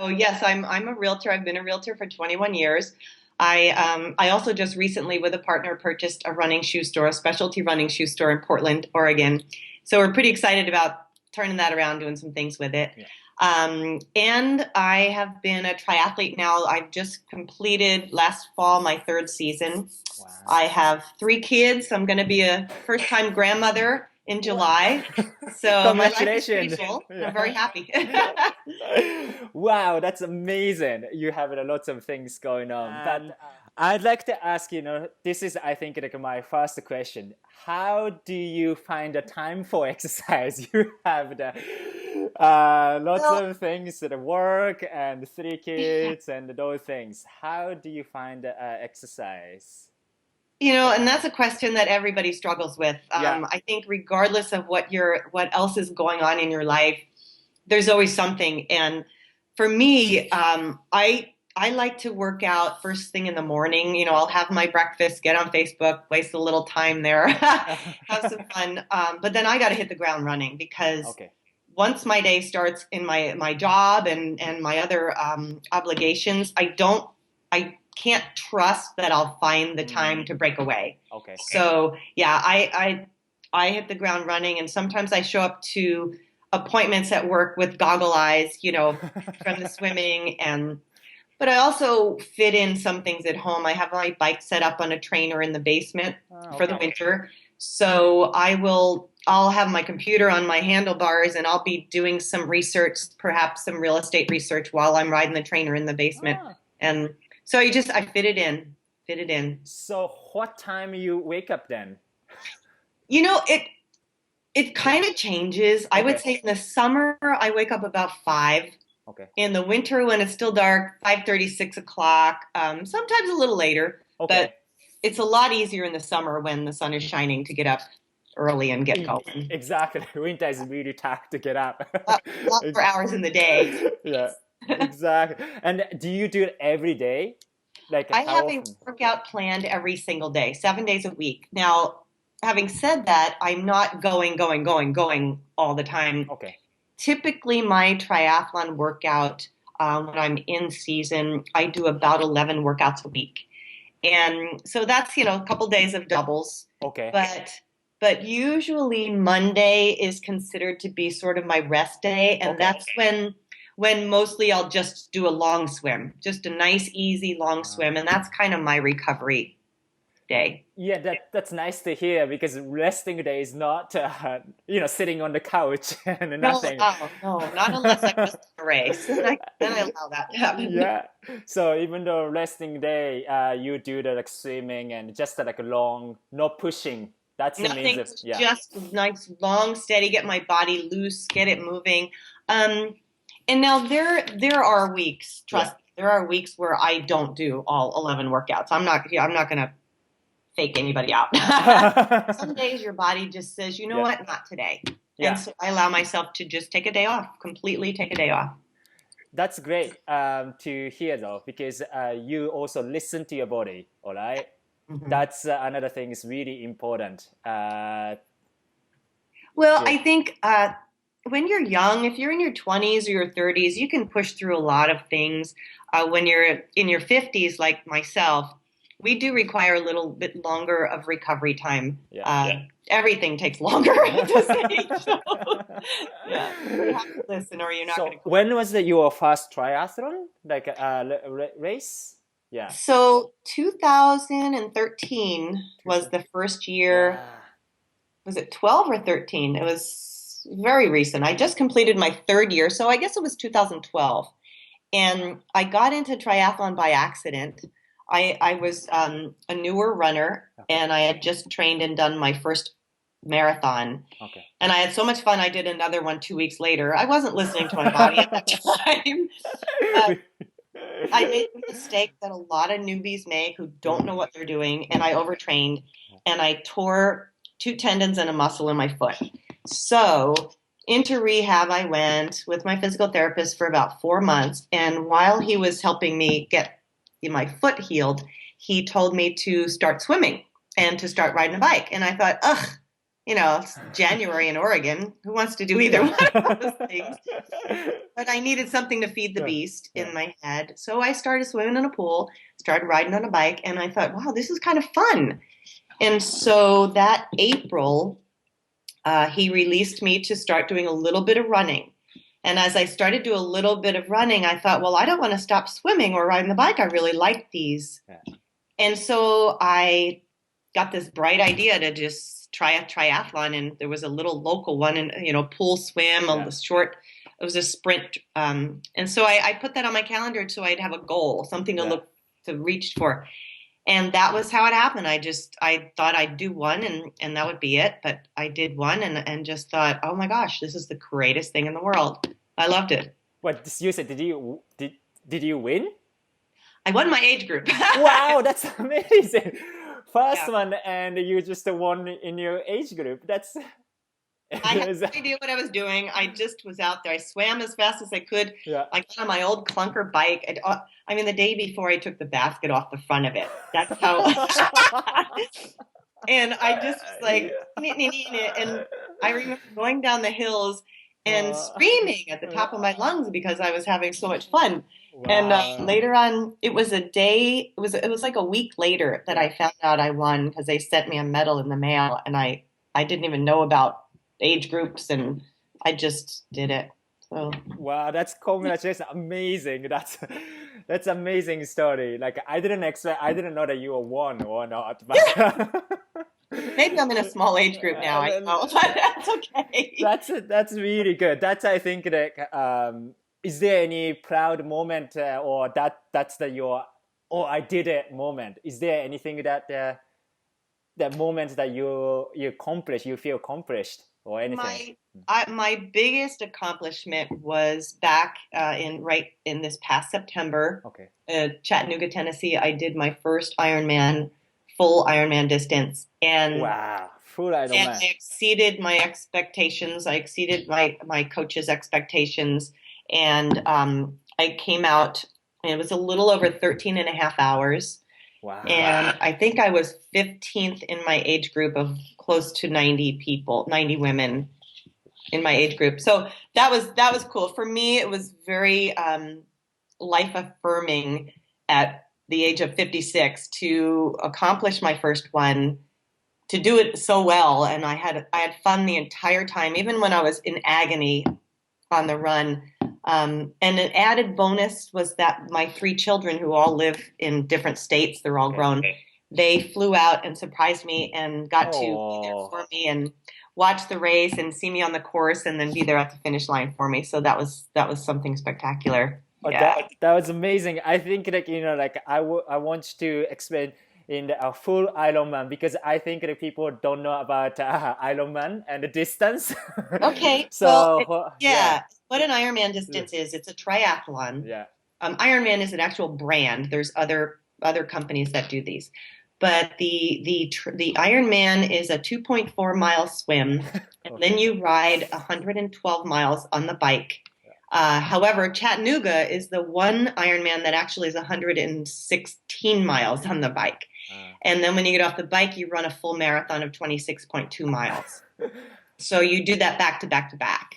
yes, I'm a realtor. I've been a realtor for 21 years. I also just recently with a partner purchased a running shoe store, a specialty running shoe store in Portland, Oregon. So we're pretty excited about turning that around, doing some things with it. Yeah. And I have been a triathlete now. I've just completed last fall my third season. Wow. I have three kids. I'm going to be a first-time grandmother in Wow. July. So my life is pretty Congratulations. full, and I'm very Yeah. happy. Wow, that's amazing. You have a lot of things going on. But I'd like to ask, this is, I think, like my first question. How do you find the time for exercise? You have the lots Well, of things, the work and three kids and those things. How do you find exercise? The and that's time? a question that everybody struggles with. Yeah. I think regardless of what else is going on in your life, there's always something. And for me, I like to work out first thing in the morning. I'll Okay. have my breakfast, get on Facebook, waste a little time there, have some fun. But then I got to hit the ground running because Okay. once my day starts in my job and my other obligations, I can't trust that I'll find the time Mm, to break away. okay. So yeah, I hit the ground running, and sometimes I show up to appointments at work with goggle eyes, from the swimming, and but I also fit in some things at home. I have my bike set up on a trainer in the basement for the Okay. winter. So I'll have my computer on my handlebars and I'll be doing some research, perhaps some real estate research while I'm riding the trainer in the basement. Ah. And so I fit it in, fit it in. So what time you wake up then? You know, it kind of changes. I would Okay. say in the summer I wake up about 5. Okay. In the winter when it's still dark, 5:30, 6 o'clock, sometimes a little later, but Okay. it's a lot easier in the summer when the sun is shining to get up early and get E- going. Exactly. Winter is really tough to get up. A lot more hours in the day. Yeah, exactly. And do you do it every day? Like I how have a often? workout planned every single day, 7 days a week. Now, having said that, I'm not going all the time. Okay. Typically, my triathlon workout, when I'm in season, I do about 11 workouts a week. And so that's, a couple days of doubles. Okay. But but usually Monday is considered to be sort of my rest day, and Okay. that's when mostly I'll just do a long swim, just a nice, easy long Uh, swim, and that's kind of my recovery day. yeah, that's nice to hear because resting day is not sitting on the couch and No, nothing. oh, no, not unless I just a race. Then I allow that to happen. Yeah. So even though resting day, you do the like swimming and just like a long, no pushing. That's the means Nothing, of yeah. just nice, long, steady, get my body loose, get it moving. Um, and now there are weeks, Yeah. trust me, there are weeks where I don't do all 11 workouts. I'm not going to fake anybody out. Some days your body just says, you know Yeah. what, not today. And Yeah. so I allow myself to just take a day off, completely take a day off. That's great to hear though, because you also listen to your body. All right. Mhm. That's another thing is really important. Well, Yeah. I think when you're young, if you're in your 20s or your 30s, you can push through a lot of things. When you're in your 50s, like myself, we do require a little bit longer of recovery time. Yeah. Everything takes longer at this age. So, yeah, you have to listen or you're not going So to quit. when was your first triathlon? Like race? Yeah. So 2013 was 2000. the first year. Wow. Was it 12 or 13? It was very recent. I just completed my third year, so I guess it was 2012. And I got into triathlon by accident. I was a newer runner, Okay. and I had just trained and done my first marathon. Okay. And I had so much fun, I did another one 2 weeks later. I wasn't listening to my body at that time. Uh, I made the mistake that a lot of newbies make who don't know what they're doing, and I overtrained, and I tore two tendons and a muscle in my foot. So into rehab I went with my physical therapist for about 4 months, and while he was helping me get my foot healed, he told me to start swimming and to start riding a bike. And I thought, ugh, it's January in Oregon. Who wants to do either one of those things? But I needed something to feed the Yeah, beast yeah, in my head. So I started swimming in a pool, started riding on a bike, and I thought, wow, this is kind of fun. And so that April, he released me to start doing a little bit of running. And as I started to do a little bit of running, I thought, well, I don't want to stop swimming or riding the bike. I really like these. yeah. And so I got this bright idea to just try a triathlon. And there was a little local one, and pool swim, Yeah. a short. It was a sprint, and so I put that on my calendar so I'd have a goal, something to Yeah. look to reach for. And that was how it happened. I thought I'd do one, and that would be it. But I did one, and just thought, oh my gosh, this is the greatest thing in the world. I loved it. What you said? Did you win? I won my age group. Wow, that's amazing. First Yeah. one, and you just won in your age group. That's I had no idea what I was doing. I just was out there. I swam as fast as I could. yeah. I got on my old clunker bike. I mean, the day before I took the basket off the front of it. That's how. And I just was like, and I remember going down the hills and screaming at the top of my lungs because I was having so much fun. And Wow. later on, it was a day. It was like a week later that I found out I won because they sent me a medal in the mail, and I didn't even know about age groups, and I just did it. So Wow, that's congratulations, amazing. That's amazing story. Like I didn't know that you were one or not, but maybe I'm in a small age group now. I know, but that's okay. that's really good. That's I think that is there any proud moment or that's the your oh I did it moment? Is there anything that moment that you accomplish, you feel accomplished or anything? My biggest accomplishment was back in this past September, Okay. Chattanooga, Tennessee. I did my first Ironman, full Ironman distance, and Wow, full and Ironman. I exceeded my expectations. I exceeded my coach's expectations, and I came out. And it was a little over 13 and a half hours. Wow. And I think I was 15th in my age group of close to 90 people, 90 women in my age group. So that was cool. For me, it was very life affirming at the age of 56 to accomplish my first one, to do it so well, and I had fun the entire time, even when I was in agony on the run. And an added bonus was that my three children, who all live in different states, they're all Okay. grown, they flew out and surprised me and got to be there Oh, for me and watch the race and see me on the course and then be there at the finish line for me. So that was something spectacular. oh, Yeah. that was amazing. I think like like I want to explain in a full Ironman because I think that people don't know about Ironman and the distance. Okay. Well, So yeah, yeah. What an Ironman distance is, it's a triathlon. yeah. Ironman is an actual brand. There's other companies that do these, but the Ironman is a 2.4 mile swim, and then Okay. you ride 112 miles on the bike. However, Chattanooga is the one Ironman that actually is 116 miles on the bike, and then when you get off the bike, you run a full marathon of 26.2 miles. So you do that back to back to back.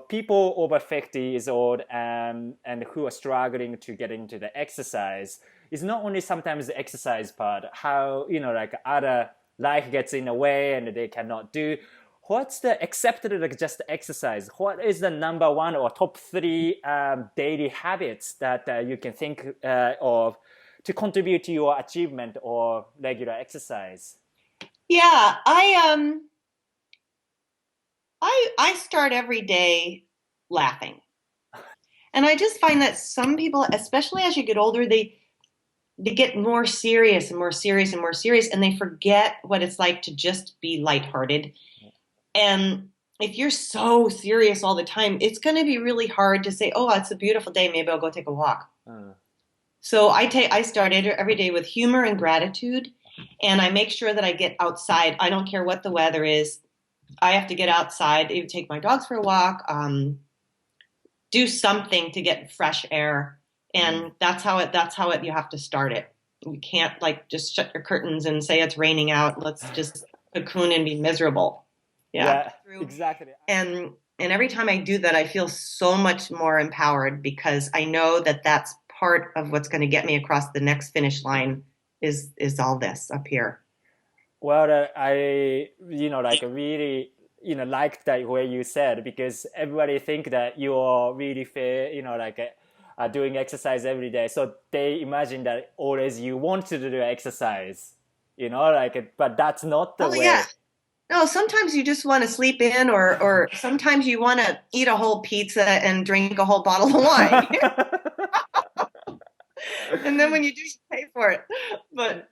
People over 50 years old and who are struggling to get into the exercise is not only sometimes the exercise part, how, like other life gets in the way and they cannot do. What's the accepted like just exercise? What is the number one or top three daily habits that you can think of to contribute to your achievement or regular exercise? Yeah, I start every day laughing. And I just find that some people, especially as you get older, they get more serious and more serious and more serious, and they forget what it's like to just be lighthearted. And if you're so serious all the time, it's going to be really hard to say, "Oh, it's a beautiful day. Maybe I'll go take a walk." Uh, So I started every day with humor and gratitude, and I make sure that I get outside. I don't care what the weather is. I have to get outside, even take my dogs for a walk, do something to get fresh air, and that's how it you have to start it. You can't like just shut your curtains and say it's raining out. Let's just cocoon and be miserable. Yeah. Yeah, exactly. And every time I do that, I feel so much more empowered because I know that that's part of what's going to get me across the next finish line is all this up here. Well, I like really like that way you said, because everybody think that you are really fit, like doing exercise every day, so they imagine that always you want to do exercise, but that's not the Oh yeah. way. No, sometimes you just want to sleep in or sometimes you want to eat a whole pizza and drink a whole bottle of wine. And then when you do, you pay for it. But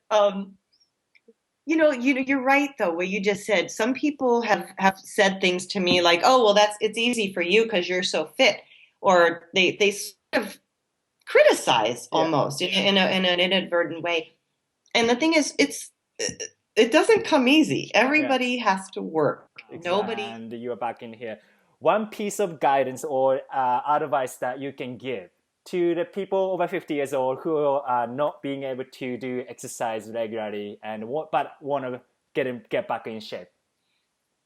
you're right though, what you just said. Some people have said things to me like, "Oh, well, it's easy for you because you're so fit," or they sort of criticize Yeah, almost in an inadvertent way. And the thing is, it doesn't come easy. yeah. Everybody has to work. Exactly. Nobody. And you are back in here. One piece of guidance or advice that you can give to the people over 50 years old who are not being able to do exercise regularly and but want to get back in shape.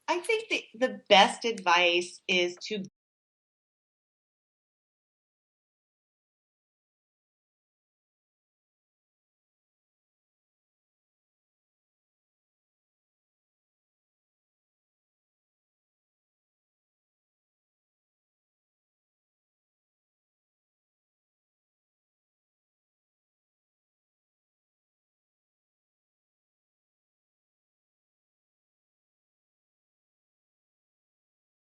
I think the best advice is to